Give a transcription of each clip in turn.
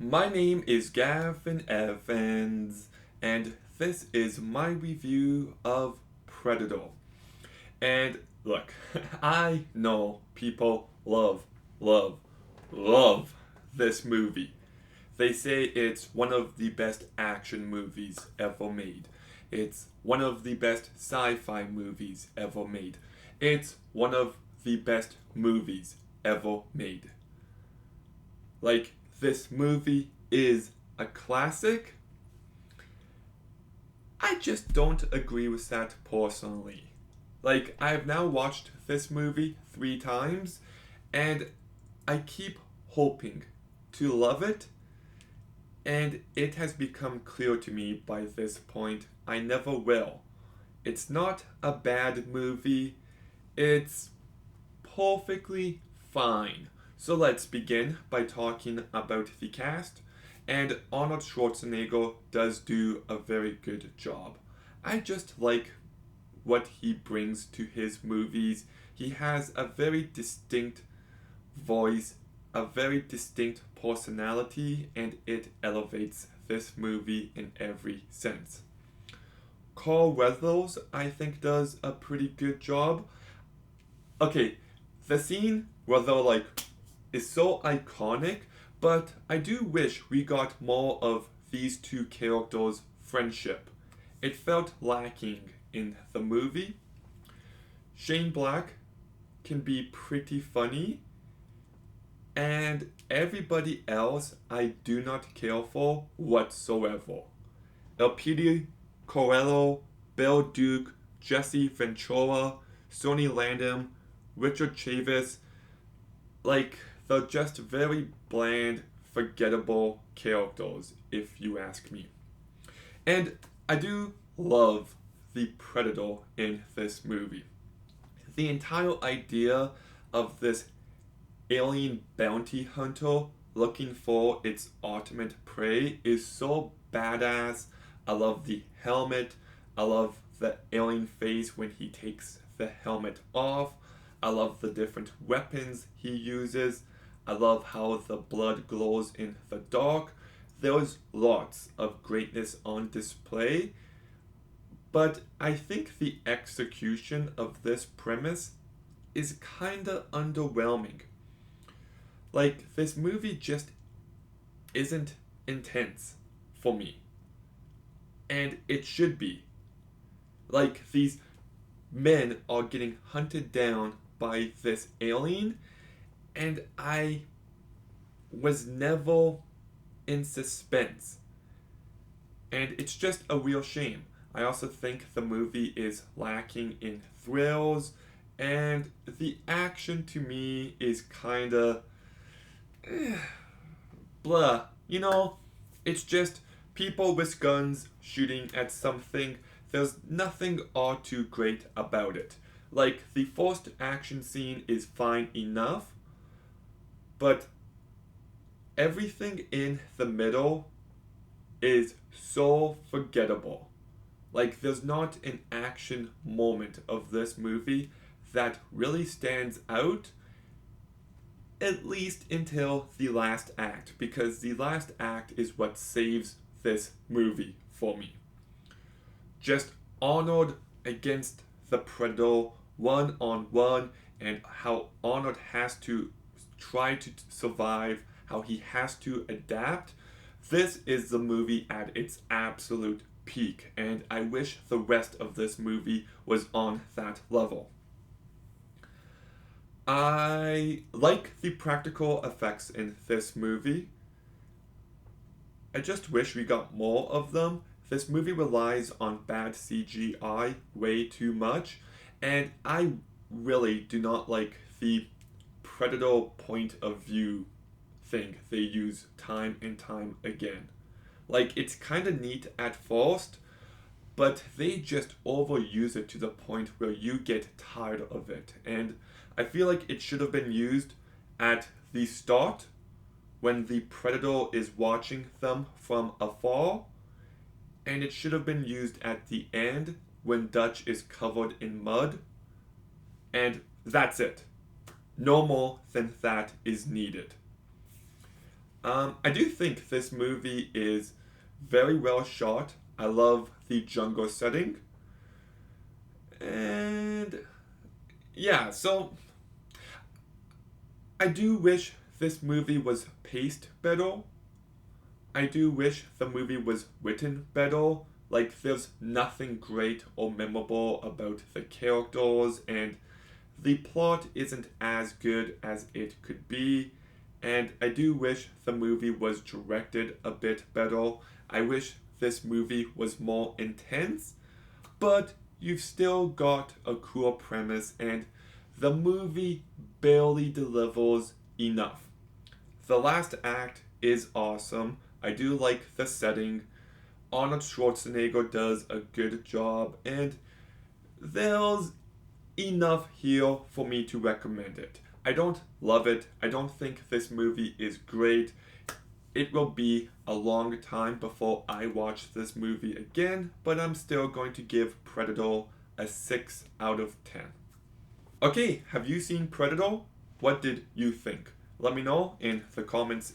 My name is Gavin Evans, and this is my review of Predator. And look, I know people love, love this movie. They say it's one of the best action movies ever made. It's one of the best sci fi movies ever made. It's one of the best movies ever made. Like, this movie is a classic. I just don't agree with that personally. Like, I've now watched this movie 3 times, and I keep hoping to love it, and it has become clear to me by this point I never will. It's not a bad movie, it's perfectly fine. So let's begin by talking about the cast, and Arnold Schwarzenegger does do a very good job. I just like what he brings to his movies. He has a very distinct voice, a very distinct personality, and it elevates this movie in every sense. Carl Weathers, I think, does a pretty good job. Okay, the scene where they're like is so iconic, but I do wish we got more of these two characters' friendship. It felt lacking in the movie. Shane Black can be pretty funny, and everybody else I do not care for whatsoever. Elpidio Coelho, Bill Duke, Jesse Ventura, Sonny Landham, Richard Chavis, like, they're just very bland, forgettable characters, if you ask me. And I do love the Predator in this movie. The entire idea of this alien bounty hunter looking for its ultimate prey is so badass. I love the helmet. I love the alien face when he takes the helmet off. I love the different weapons he uses. I love how the blood glows in the dark. There's lots of greatness on display, but I think the execution of this premise is kinda underwhelming. Like, this movie just isn't intense for me, and it should be. Like, these men are getting hunted down by this alien, and I was never in suspense. And it's just a real shame. I also think the movie is lacking in thrills, and the action to me is kinda blah. It's just people with guns shooting at something. There's nothing all too great about it. Like, the first action scene is fine enough, but everything in the middle is so forgettable. Like, there's not an action moment of this movie that really stands out, at least until the last act, because the last act is what saves this movie for me. Just Arnold against the Predator, one on one, and how Arnold has to try to survive, how he has to adapt. This is the movie at its absolute peak, and I wish the rest of this movie was on that level. I like the practical effects in this movie. I just wish we got more of them. This movie relies on bad CGI way too much, and I really do not like the Predator point of view thing they use time and time again. Like, it's kind of neat at first, but they just overuse it to the point where you get tired of it. And I feel like it should have been used at the start when the Predator is watching them from afar, and it should have been used at the end when Dutch is covered in mud, and that's it. No more than that is needed. I do think this movie is very well shot. I love the jungle setting. And yeah, so I do wish this movie was paced better. I do wish the movie was written better. Like, there's nothing great or memorable about the characters, and the plot isn't as good as it could be. And I do wish the movie was directed a bit better. I wish this movie was more intense, but you've still got a cool premise, and the movie barely delivers enough. The last act is awesome. I do like the setting. Arnold Schwarzenegger does a good job, and there's enough here for me to recommend it. I don't love it. I don't think this movie is great. It will be a long time before I watch this movie again, but I'm still going to give Predator a 6 out of 10. Okay, have you seen Predator? What did you think? Let me know in the comments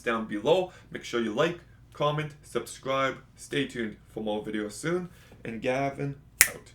down below. Make sure you like, comment, subscribe. Stay tuned for more videos soon. And Gavin out.